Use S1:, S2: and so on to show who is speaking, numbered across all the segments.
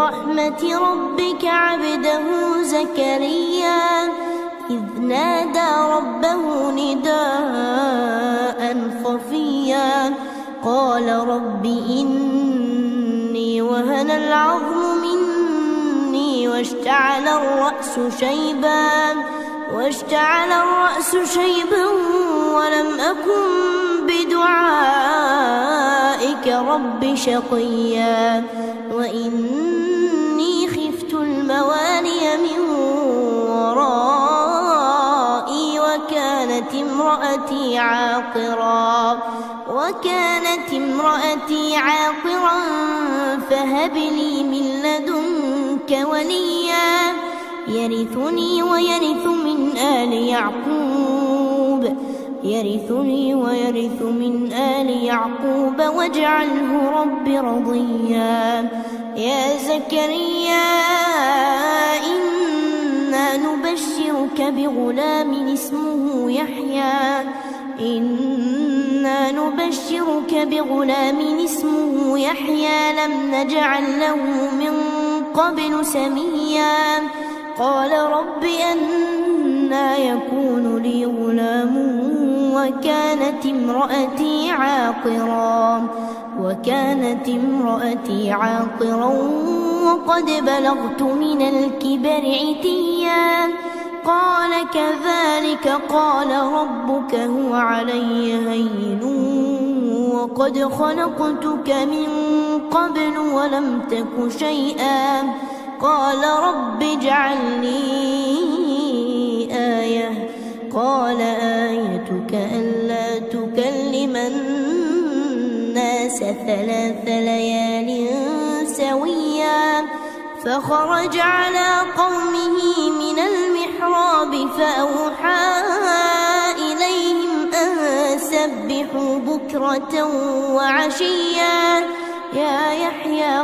S1: رحمة ربك عبده زكريا إذ نادى ربه نداء خفيا قال رب إني وهن العظم مني واشتعل الرأس شيبا ولم أكن بدعائك رب شقيا وإني خفت الموالي من ورائي وكانت امرأتي عاقرا فهب لي من لدنك وليا يرثني ويرث من آل يعقوب واجعله رب رضيا يا زكريا إنا نبشرك بغلام اسمه يحيى لم نجعل له من قبل سميا قال رب أنى يكون لي غلام وكانت امرأتي عاقرا وقد بلغت من الكبر عتيا قال كذلك قال ربك هو علي هين وقد خلقتك من قبل ولم تك شيئا قال رب اجعل لي آية قال آيتك ألا تكلم الناس 3 ليال سويا فخرج على قومه من المحراب فأوحى إليهم أن سبحوا بكرة وعشيا يا يحيى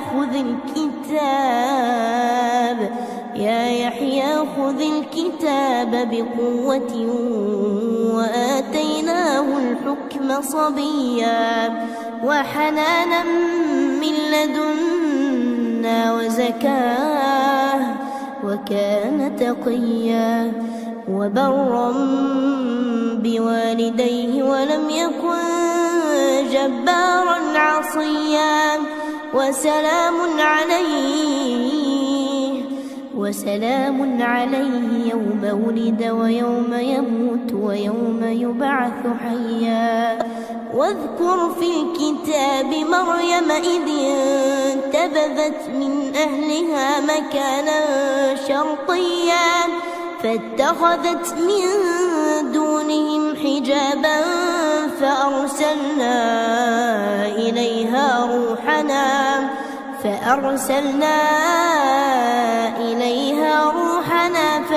S1: خذ الكتاب بقوة وآتيناه الحكم صبيا وحنانا من لدنا وزكاة وكان تقيا وبرا بوالديه ولم يكن جبارا عصيا وسلام عليه يوم ولد ويوم يموت ويوم يبعث حيا واذكر في الكتاب مريم إذ انتبذت من أهلها مكانا شرقيا فاتخذت من دونهم حجابا فأرسلنا إليها روحنا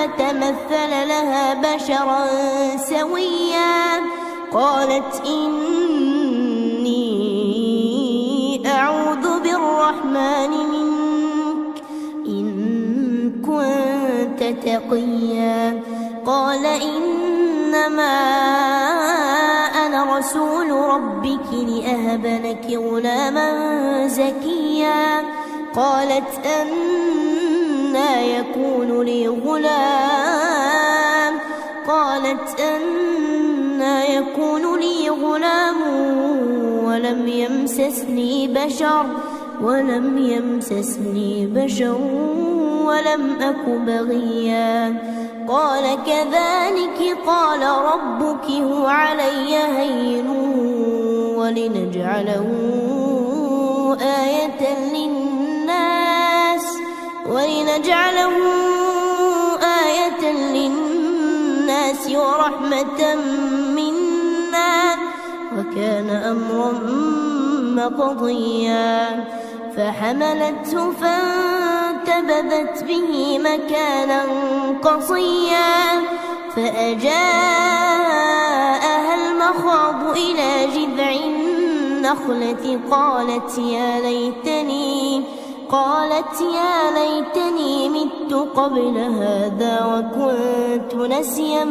S1: فتمثل لها بشرا سويا قالت إني أعوذ بالرحمن منك إن كنت تقيا قال إنما أنا رسول ربك لأهب لك غلاما زكيا قالت أنى يكون لي غلام ولم يمسسني بشر ولم أك بغيا قال كذلك قال ربك هو علي هين ولنجعله آية للناس ورحمة منا وكان أمرا مقضيا فحملته فانتبذت به مكانا قصيا فأجاءها المخاض إلى جذع النخلة قالت يا ليتني مت قبل هذا وكنت نسيا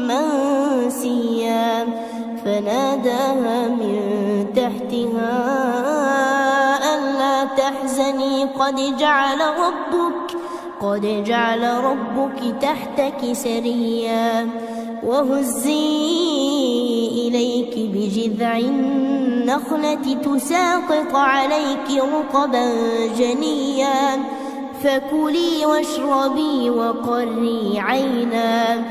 S1: منسيا فناداها من تحتها ألا تحزني قد جعل ربك تحتك سريا وهزي إليك بجذع النخلة تساقط عليك رطبا جنيا فكلي واشربي وقري عينا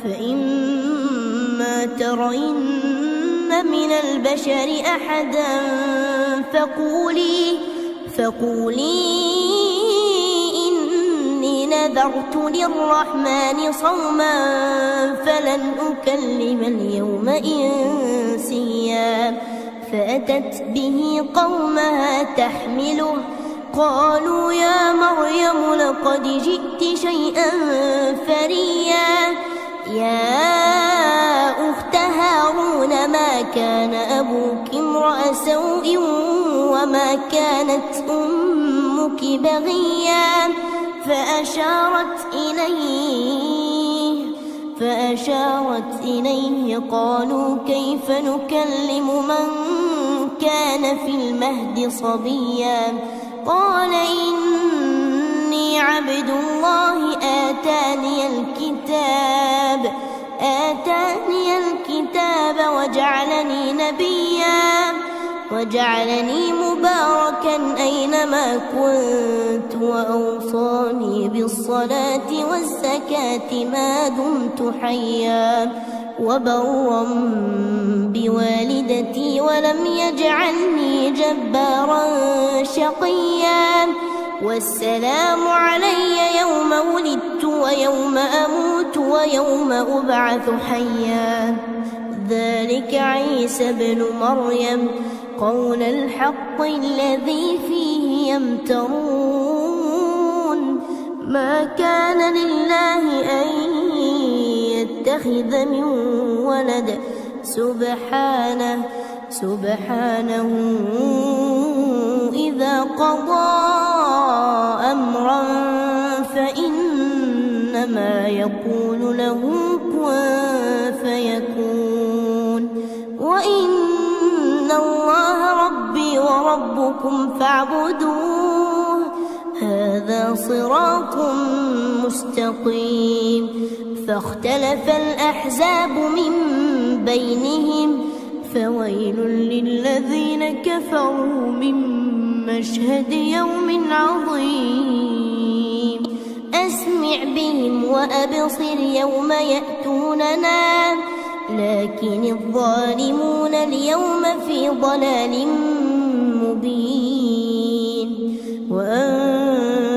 S1: فإما ترين من البشر أحدا فقولي إني نذرت للرحمن صوما فلن أكلم اليوم إنسيا فأتت به قومها تحمله قالوا يا مريم لقد جئت شيئا فريا يا أخت هارون ما كان أبوك امرأ سوء وما كانت أمك بغيا فأشارت إليه قالوا كيف نكلم من كان في المهد صبيا قال إني عبد الله آتاني الكتاب وجعلني نبيا وجعلني مباركا أينما كنت وأوصاني بالصلاة والزكاة ما دمت حيا وبرا بوالدتي ولم يجعلني جبارا شقيا والسلام علي يوم ولدت ويوم أموت ويوم أبعث حيا ذلك عيسى ابن مريم قول الحق الذي فيه يمترون ما كان لله أن يتخذ من ولد سبحانه إذا قضى أمرا فإنما يقول له كن فيكون وإن الله ربي وربكم فاعبدوه هذا صراط مستقيم فاختلف الأحزاب من بينهم فويل للذين كفروا من مشهد يوم عظيم أسمع بهم وأبصر يوم يأتوننا لكن الظالمون اليوم في ضلال مبين وأنذرهم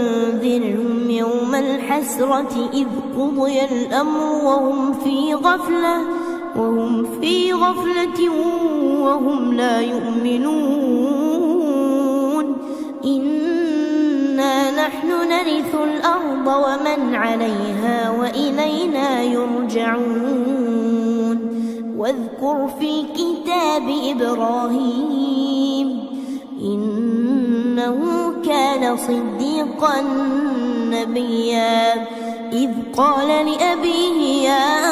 S1: يوم الحسرة إذ قضي الأمر وهم في غفلة وهم لا يؤمنون إنا نحن نرث الأرض ومن عليها وإلينا يرجعون واذكر في الكتاب إبراهيم إنه كان صديقا نبيا إذ قال لأبيه يا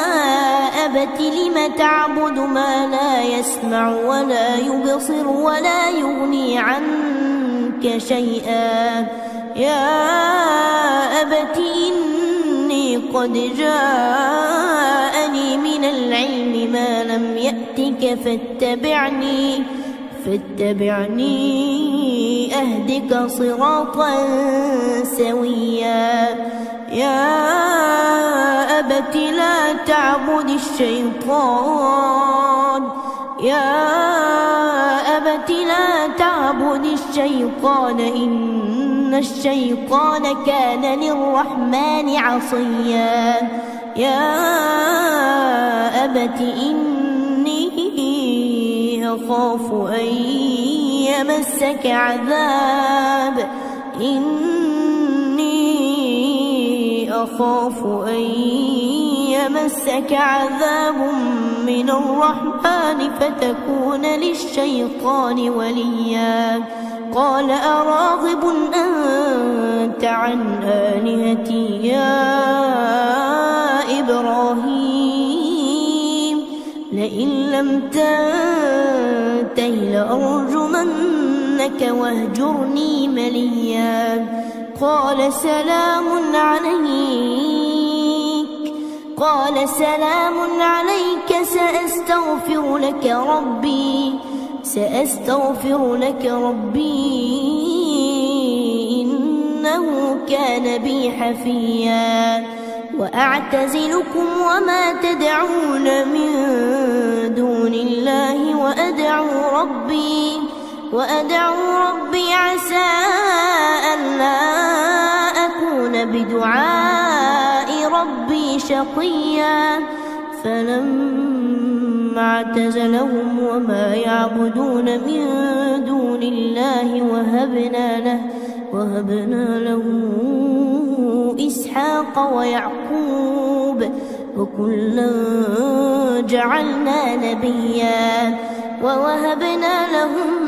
S1: أبت لم تعبد ما لا يسمع ولا يبصر ولا يغني عنك شيئا يا أبت إني قد جاءني من العلم ما لم يأتك فاتبعني أهدك صراطا سويا يا أبت لا تعبد الشيطان إن الشيطان كان للرحمن عصيا يا أبت إني أخاف أن يمسك عذاب من الرحمن فتكون للشيطان وليا قال أراغب أنت عن آلهتي يا إبراهيم لئن لم تنته لأرجمنك واهجرني مليا قال سلام عليك سأستغفر لك ربي إنه كان بي حفيا وأعتزلكم وما تدعون من دون الله وأدعو ربي عسى ألا أكون بدعاء ربي شقيا فلما اعتزلهم وما يعبدون من دون الله وهبنا له إسحاق ويعقوب وكلا جعلنا نبيا ووهبنا لهم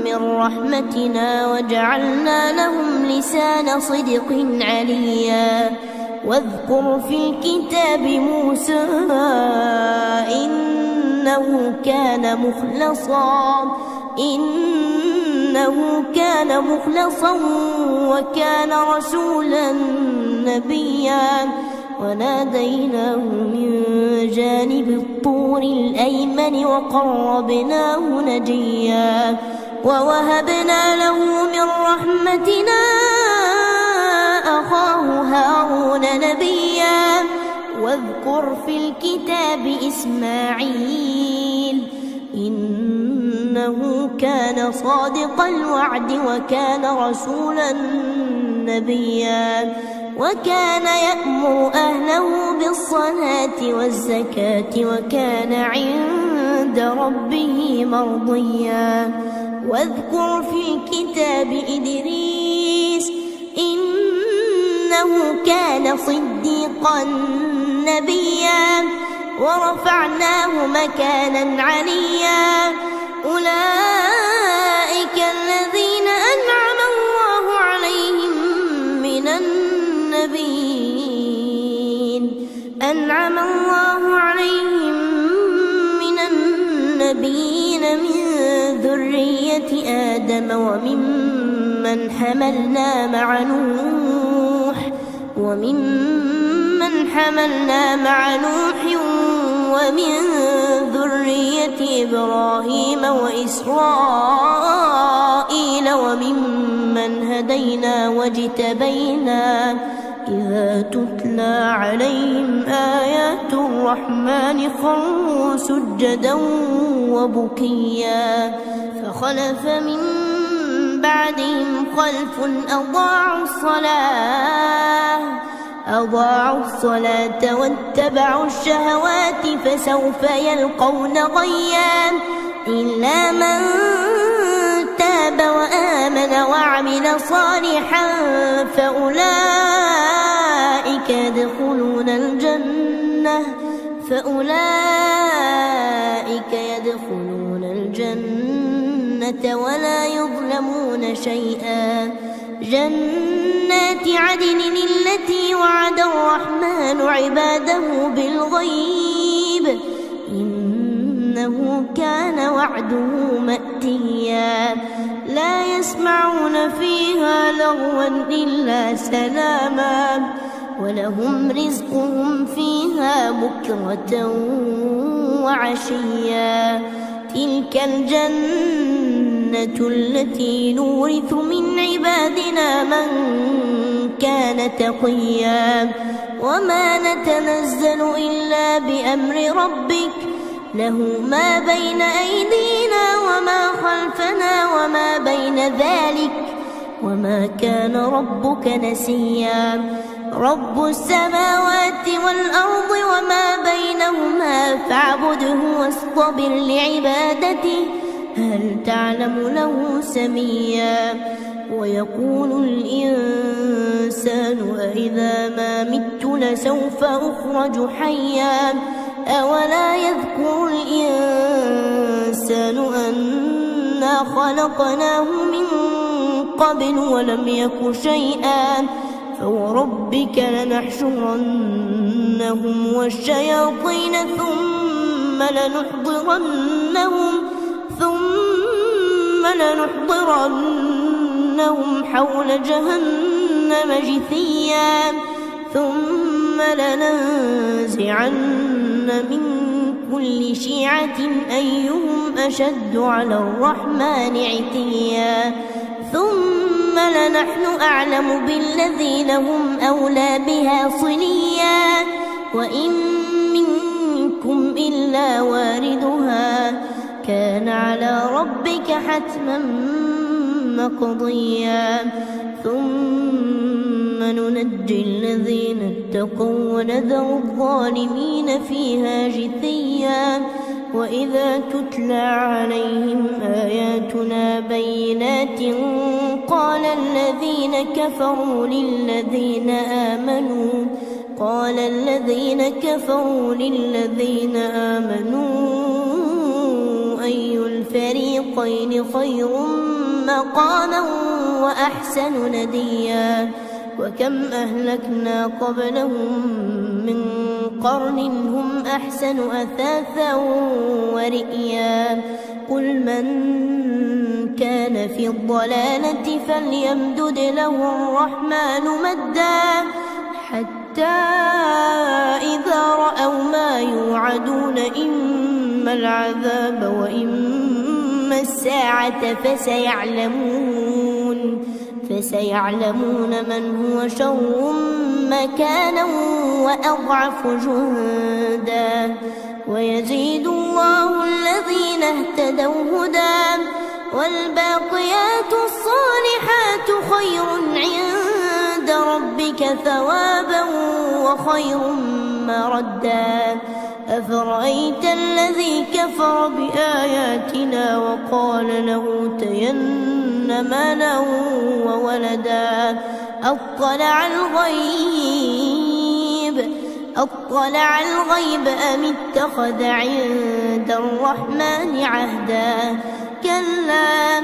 S1: من رحمتنا وجعلنا لهم لسان صدق عليا واذكر في الكتاب موسى إنه كان مخلصا وكان رسولا نبيا وناديناه من جانب الطور الأيمن وقربناه نجيا ووهبنا له من رحمتنا أخاه هارون نبيا واذكر في الكتاب إسماعيل إنه كان صادق الوعد وكان رسولا نبيا وكان يأمر أهله بالصلاة والزكاة وكان عند ربه مرضيا واذكر في الكتاب إدريس إنه كان صديقا نبيا ورفعناه مكانا عليا أولئك الذين أنعم الله عليهم من النبيين من ذرية آدم وممن حملنا مع نوح ومن ذرية إبراهيم وإسرائيل وممن هدينا واجتبينا إذا تتلى عليهم آيات الرحمن خروا سجدا وبكيا فخلف من بعدهم خلف أضاعوا الصلاة واتبعوا الشهوات فسوف يلقون غيا إلا من تاب وآمن وعمل صالحا فأولئك يدخلون الجنة ولا يظلمون شيئا جنات عدن التي وعد الرحمن عباده بالغيب إنه كان وعده مأتيا لا يسمعون فيها لغوا إلا سلاما ولهم رزقهم فيها بكرة وعشيا تلك الجنة التي نورث من عبادنا من كان تقيا وما نتنزل إلا بأمر ربك له ما بين أيدينا وما خلفنا وما بين ذلك وما كان ربك نسيا رب السماوات والأرض وما بينهما فاعبده واصطبر لعبادته هل تعلم له سميا ويقول الإنسان أإذا ما مت لسوف أخرج حيا أولا يذكر الإنسان أنا خلقناه من قبل ولم يك شيئا فوربك لنحشرنهم والشياطين ثم لنحضرنهم حول جهنم جهنم جثيا ثم لننزعن من كل شيعة أيهم أشد على الرحمن عتيا ثم لنحن أعلم بالذين هم أولى بها صليا وإن منكم إلا واردها كان على ربك حتما مقضيا ثم ننجي الذين اتقوا ونذر الظالمين فيها جثيا وإذا تتلى عليهم آياتنا بينات قال الذين كفروا للذين آمنوا أي الفريقين خير مقاما وأحسن نديا وكم أهلكنا قبلهم من قرن هم أحسن أثاثا ورئيا قل من كان في الضلالة فليمدد له الرحمن مدا حتى إذا رأوا ما يوعدون إما العذاب وإما الساعة فسيعلمون من هو شر مكانا وأضعف جندا ويزيد الله الذين اهتدوا هدى والباقيات الصالحات خير عند ربك ثوابا وخير مردا أفرأيت الذي كفر بآياتنا وقال لأوتين مالا وولدا أطلع الغيب أم اتخذ عند الرحمن عهدا كلا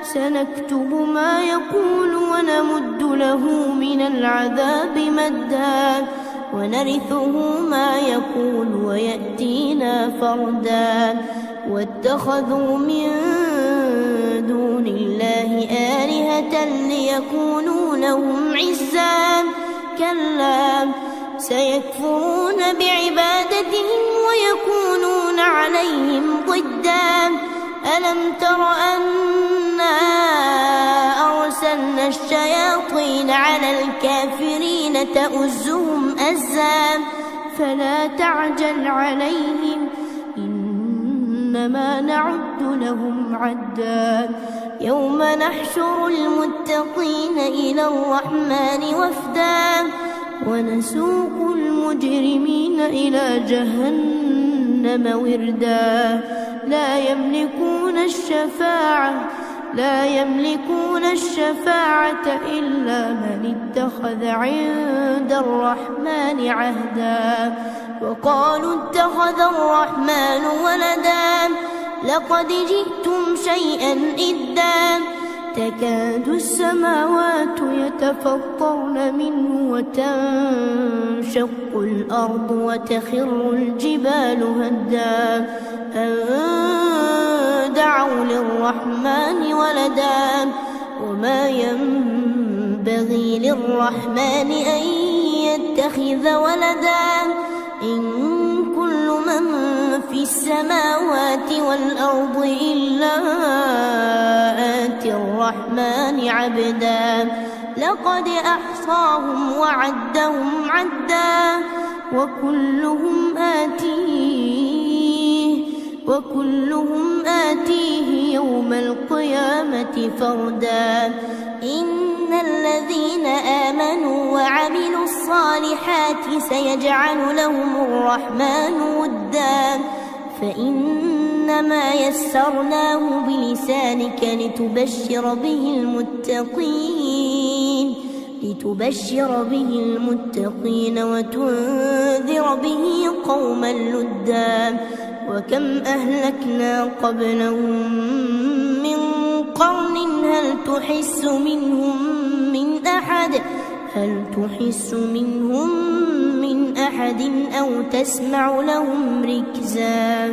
S1: سنكتب ما يقول ونمد له من العذاب مدا ونرثه ما يقول ويأتينا فردا واتخذوا من دون الله آلهة ليكونوا لهم عزا كلا سيكفرون بعبادتهم ويكونون عليهم ضدا ألم تر أنا أرسلنا الشياطين على الكافرين تؤزهم أزا فلا تعجل عليهم إنما نعد لهم عدا يوم نحشر المتقين إلى الرحمن وفدا ونسوق المجرمين إلى جهنم وردا لا يملكون الشفاعة إلا من اتخذ عند الرحمن عهدا وقالوا اتخذ الرحمن ولدا لقد جئتم شيئا إدا تكاد السماوات يتفطرن منه وتنشق الأرض وتخر الجبال هدا أن دعوا للرحمن ولدا وما ينبغي للرحمن أن يتخذ ولدا إن كل من في السماوات والأرض إلا آتي الرحمن عبدا لقد أحصاهم وعدهم عدا وكلهم آتيه يوم القيامة فردا إن الذين آمنوا وعملوا الصالحات سيجعل لهم الرحمن ودا فإنما يسرناه بلسانك لتبشر به المتقين وتنذر به قوما لدا وكم أهلكنا قبلهم من قرن هل تحس منهم من أحد أو تسمع لهم ركزا